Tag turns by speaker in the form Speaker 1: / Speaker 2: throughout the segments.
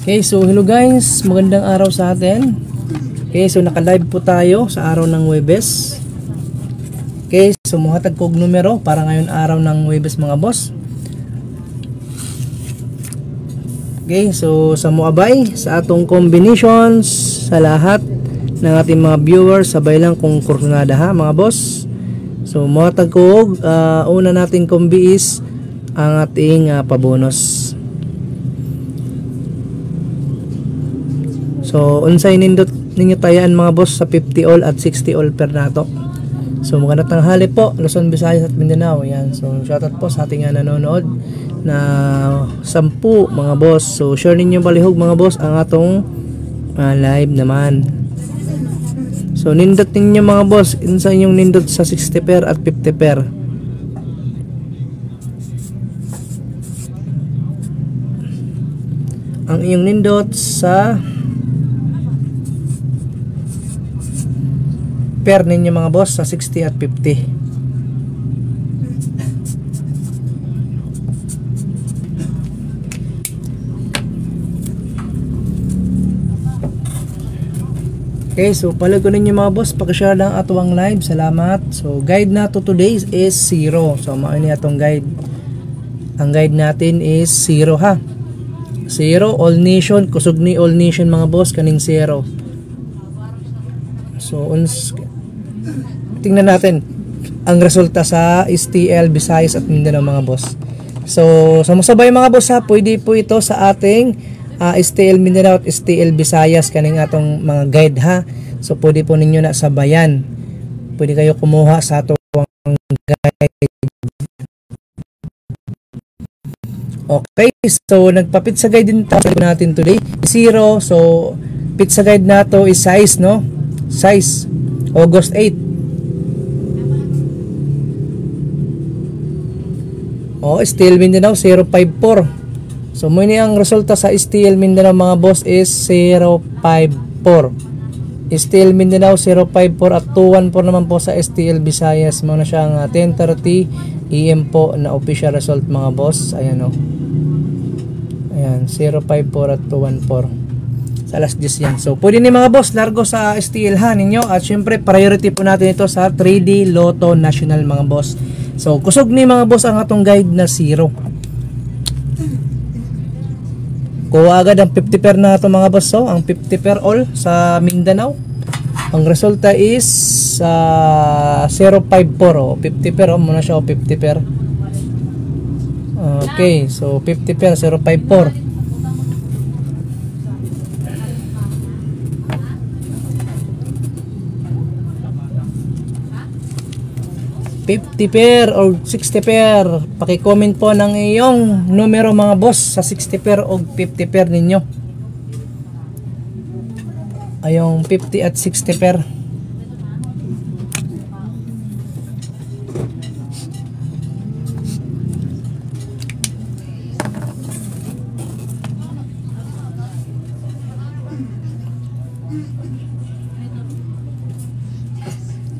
Speaker 1: Okay, so hello guys, magandang araw sa atin. Okay, so naka-live po tayo sa araw ng Huwebes. Okay, so muhatag kog numero para ngayon araw ng Huwebes mga boss. Okay, so sa muabay sa atong combinations sa lahat ng ating mga viewers, sabay lang kung kursunada ha mga boss. So muhatag kog una nating kombi is ang ating pabonus. So unsay nindot ninyo tayaan mga boss sa 50 all at 60 all per nato. So magandang tanghali po Luzon, Visayas at Mindanao. Yan. So shoutout po sa ating nanonood na 10 mga boss. So share ninyo balihog mga boss ang atong live naman. So nindot ninyo mga boss unsay inyong nindot sa 60 per at 50 per. Ang inyong nindot sa per ninyo mga boss sa 60 at 50. Okay, so palag ko ninyo mga boss, paki-share lang ato ang live. Salamat. So guide na to today is 0. So mao ni atong guide. Ang guide natin is 0 ha. 0 all nation, kusog ni all nation mga boss kaning 0. So tingnan natin ang resulta sa STL, Visayas at Mindanao mga boss. So sumasabay mga boss ha, pwede po ito sa ating STL Mindanao at STL Visayas kaning atong mga guide ha. So pwede po ninyo na sabayan. Pwede kayo kumuha sa atong guide. Okay, so nagpa-pizza guide din tayo natin today. 0, so pizza guide nato is size no? Size August 8. STL Mindanao 054. So muna ang resulta sa STL Mindanao mga boss is 054. STL Mindanao 054 at 214 naman po sa STL Visayas. Muna siya ang 10:30 AM po na official result mga boss. Ayan o. Ayan 054 at 214 sa alas 10 yan. So pwede ni mga boss largo sa STL ha ninyo. At syempre priority po natin ito sa 3D Lotto National mga boss. So kusog ni mga boss ang atong guide na 0. Kuha agad ang 50 per na ito mga boss. So ang 50 per all sa Mindanao, ang resulta is 054 50 per muna siya 50 per. Okay, so 50 per 054. 50 per o 60 per, paki-comment po ng iyong numero mga boss sa 60 per o 50 per ninyo. Ayong 50 at 60 per.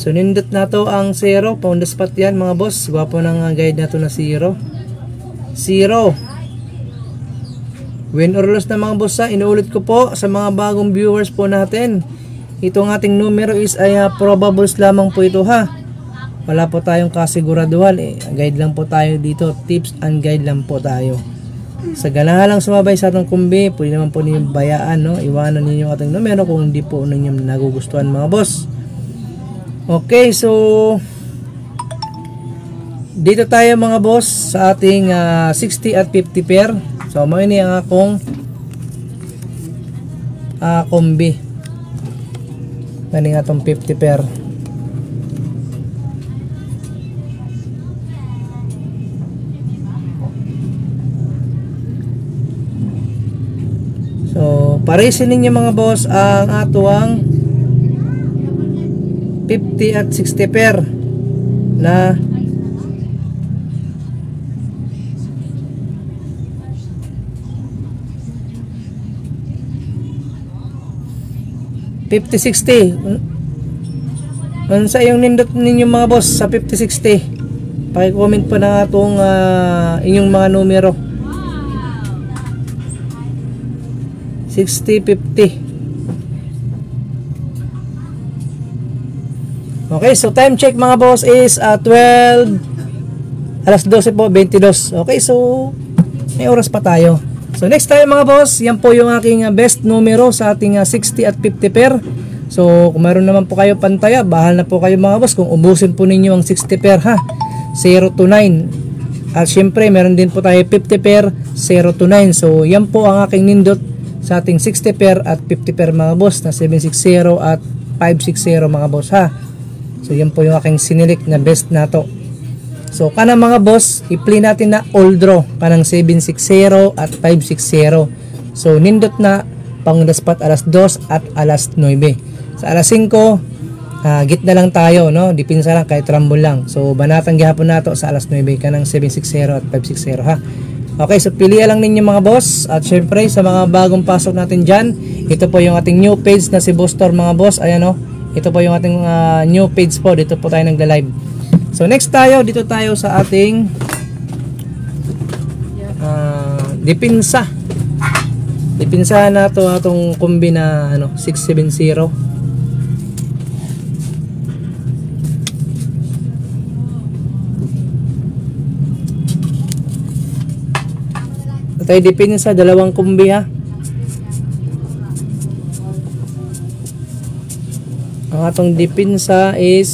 Speaker 1: So nindot na to ang 0, pound the spot yan mga boss. Gwapo ng guide na to na 0. 0. Win or loss na mga boss ha. Inuulit ko po sa mga bagong viewers po natin. Itong ating numero is ay probables lamang po ito ha. Wala po tayong kasiguraduhan guide lang po tayo dito. Tips and guide lang po tayo. Sa ganahan lang sumabay sa atong kumbi, pwede naman po ninyong bayaan no. Iwanan ninyo ating numero kung hindi po ninyo nagugustuhan mga boss. Okay, so dito tayo mga boss sa ating 60 at 50 pair. So may ini ang akong kombi. Kaning atong 50 pair. paresin ninyo mga boss ang atuang 50 at 60 pair na 50-60. Ano sa yung nindot ninyo mga boss sa 50-60? Paki-comment po na itong inyong mga numero. 60-50. Okay, so time check mga boss is 12 alas 12 po, 22. Okay, so may oras pa tayo. So next tayo mga boss, yan po yung aking best numero sa ating 60 at 50 pair. So kung meron naman po kayo pantaya, bahal na po kayo mga boss kung ubusin po ninyo ang 60 pair ha. 0 to 9. At syempre meron din po tayo 50 pair, 0 to 9. So yan po ang aking nindot sa ating 60 pair at 50 pair mga boss na 760 at 560 mga boss ha. So yan po yung aking sinilik na best na to. So kana mga boss, i-play natin na all draw kanang 760 at 560. So nindot na pang daspat alas 2 at alas 9. Sa alas 5, git na lang tayo, no? Dipinsa lang kahit rumble lang. So banatang gihapon nato sa alas 9 kanang 760 at 560 ha. Okay, so pilihan lang ninyo mga boss. At syempre sa mga bagong pasok natin dyan, ito po yung ating new page na si Boostor mga boss. Ayan o, ito po yung ating new page po. Dito po tayo nagla-live. So next tayo, dito tayo sa ating dipinsa. Dipinsa na to atong kombi na 670. Tayo dipinsa, dalawang kombi ha. Ang atong dipinsa is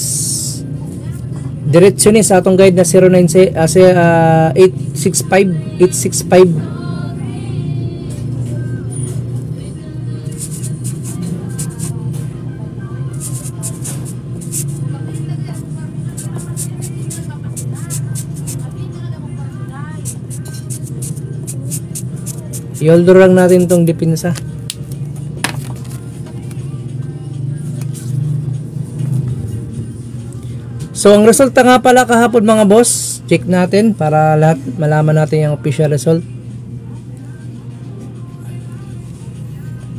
Speaker 1: diretso ni sa atong guide na 865. I-hold lang natin tong dipinsa. So ang resulta nga pala kahapon mga boss, check natin para lahat malaman natin yung official result.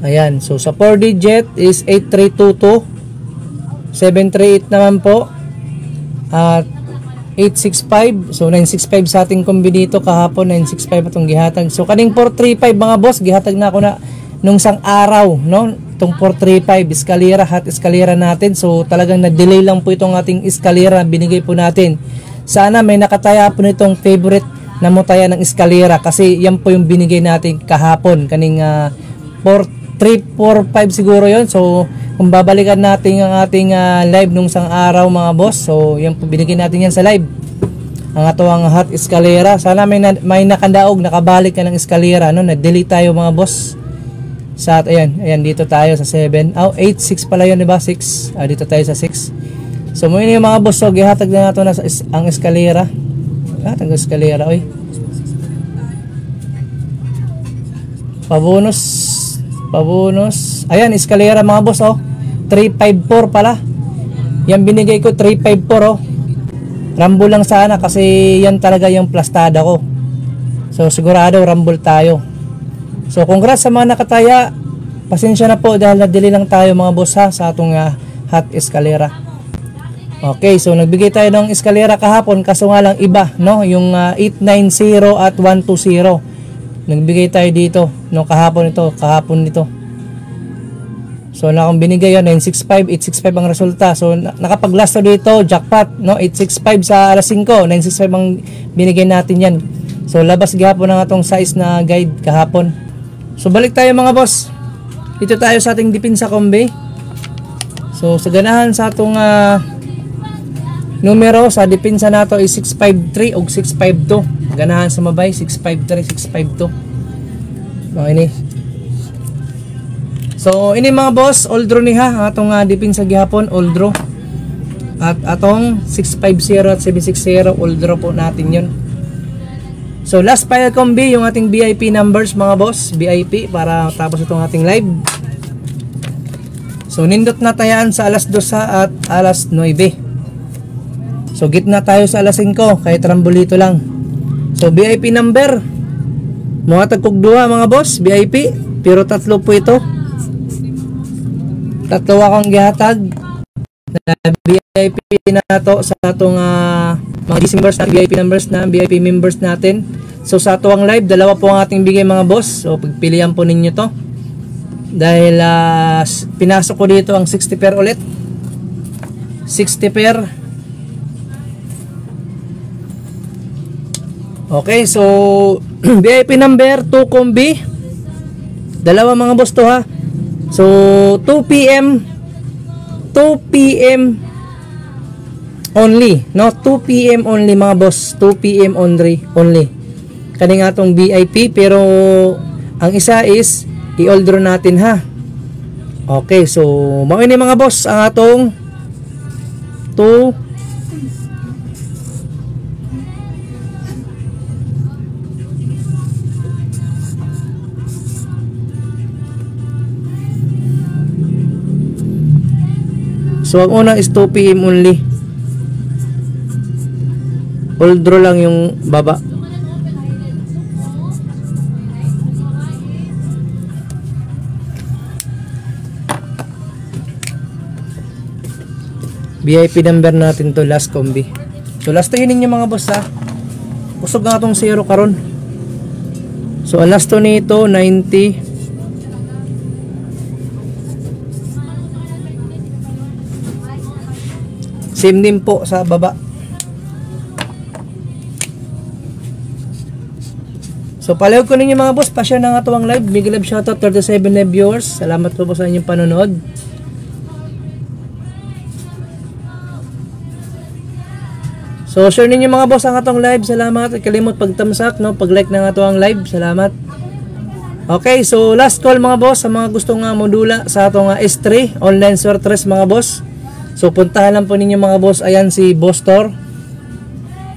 Speaker 1: Ayan, so sa 4 digit is 8322, 738 naman po, at 865. So 965 sa ating kombi dito kahapon, 965 atong gihatag. So kaning 435 mga boss, gihatag na ako na nung sang araw, no? Itong 435 eskalera, hot eskalera natin. So talagang na-delay lang po itong ating eskalera binigay po natin. Sana may nakataya po nitong favorite na mutaya ng eskalera kasi yan po yung binigay natin kahapon. Kaning 345 siguro yon. So kung babalikan natin ang ating live nung sang araw mga boss, so yan po binigay natin yan sa live. Ang ato ang hot eskalera. Sana may nakandaog, nakabalik ka ng eskalera, no? Na-delay tayo mga boss. Sa ayan dito tayo sa 7. 8 6 pala yun, di ba? 6. Dito tayo sa 6. So mo yung mga boss, so gihatag na nato na ang eskalera. Ang eskalera, oy. Pabonus. Ayan, eskalera mga boss, oh. 354 pala. Yan binigay ko 354, oh. Rumble lang sana kasi yan talaga yung plastada ko. So sigurado rumble tayo. So congrats sa mga nakataya. Pasensya na po dahil na-delay lang tayo mga boss ha sa atong hot eskalera. Okay, so nagbigay tayo ng eskalera kahapon kaso nga lang iba, no? Yung 890 at 120. Nagbigay tayo dito no kahapon nito. So na akong binigay yun 965, 865 ang resulta. So nakapag-last dito jackpot, no? 865 sa alas 5, 965 ang binigay natin yan. So labas gihapon ng atong size na guide kahapon. So balik tayo mga boss. Dito tayo sa ating dipinsa kombi. So sa ganahan sa atong numero sa dipinsa nato is 653 o 652. Ganahan sa mabay 653, 652. Okay ni. So ini mga boss, all draw ni ha atong dipinsa gihapon, all draw. At atong 650 at 760 all draw po natin 'yon. So last file combi yung ating VIP numbers mga boss, VIP para tapos itong ating live. So nindot na tayaan sa alas 2 at alas 9. So gitna tayo sa alas 5 kahit rambolito lang. So VIP number mga tagkugduha mga boss, VIP pero tatlo po ito. Tatlo akong gihatag na VIP na to sa atong mga Decembers na VIP numbers na VIP members natin. So sa ito ang live, dalawa po ang ating bigay mga boss. So pagpilian po ninyo to. Dahil pinasok ko dito ang 60 pair ulit. 60 pair. Okay, so VIP number 2 combi. Dalawa mga boss to ha. So 2 PM only, no? 2 PM only mga boss, 2 PM only. Kani nga tong VIP pero ang isa is i-order natin ha. Okay, so mao ni mga boss ang atong 2 So ang una is 2 PM only. All draw lang yung baba. VIP number natin to, last combi. So last tayo ninyo mga boss ha. Usog nga itong 0 karon. So ang last to nito 90. Same din po sa baba. So palihog ko ninyo mga boss, pa-share na nga ito ang live. Big love shoutout 37 live viewers. Salamat po sa inyong panonood. So share ninyo mga boss ang atong live. Salamat. Kalimot pag thumbs up, no? Pag like na nga ito ang live. Salamat. Okay, so last call mga boss sa mga gustong modula sa atong S3 online sortress mga boss. So puntahan lang po ninyo mga boss, ayan si Boss Store.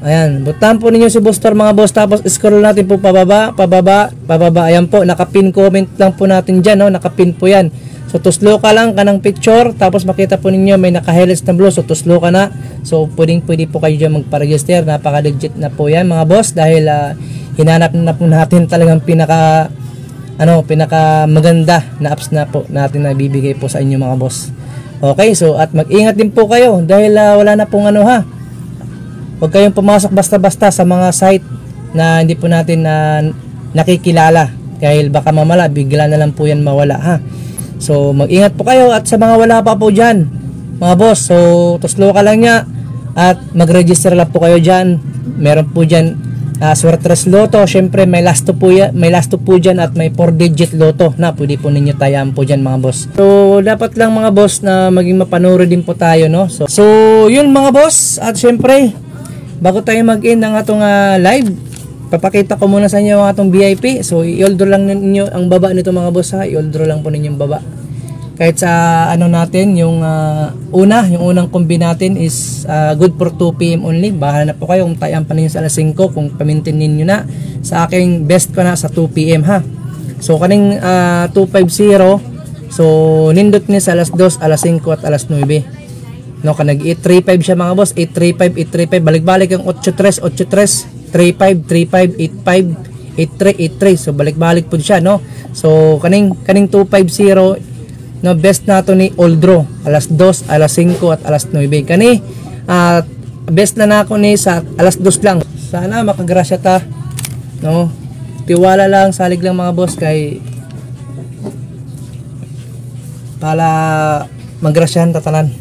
Speaker 1: Ayan, puntahan po ninyo si Boss Store mga boss, tapos scroll natin po pababa. Ayan po, nakapin comment lang po natin dyan, no? Nakapin po yan. So tuslo ka lang kanang picture, tapos makita po ninyo may naka-highlights na blue, so tuslo ka na. So pwede po kayo dyan magpa-register, napaka-legit na po yan mga boss, dahil hinanap na po natin talagang pinaka maganda na apps na po natin na bibigay po sa inyo mga boss. Okay, so at mag-ingat din po kayo dahil wala na pong huwag kayong pumasok basta-basta sa mga site na hindi po natin nakikilala dahil baka mamala bigla na lang po yan mawala ha. So mag-ingat po kayo at sa mga wala pa po dyan mga boss, so tuslo ka lang niya at mag-register lang po kayo dyan. Meron po dyan Sortress Lotto, syempre may last to po dyan at may 4-digit Lotto na pwede po ninyo tayaan po dyan mga boss. So dapat lang mga boss na maging mapanuri din po tayo, no? So yun mga boss, at syempre bago tayo mag-end ng atong live, papakita ko muna sa inyo ang atong VIP. So i-order lang ninyo ang baba nito mga boss ha, i-order lang po ninyo yung baba. Kahit sa natin, yung unang combi natin is good for 2 PM only. Bahala na po kayo kung tayaan pa ninyo sa alas 5, kung pamintin ninyo na. Sa aking best ko na sa 2 PM ha. So kaning 250, so nindot ni sa alas 2, alas 5 at alas 9. No, kanag 835 siya mga boss, 835, balik-balik ang 83, 35, 35, 85, 83. So balik-balik po siya, no. So kaning 250, no, best nato ni Oldro alas 2, alas 5 at alas 9. Kani best na nako ni sa alas 2 lang. Sana makagrasya ta, no. Tiwala lang, salig lang mga boss kay para magrasyahan ta tanan.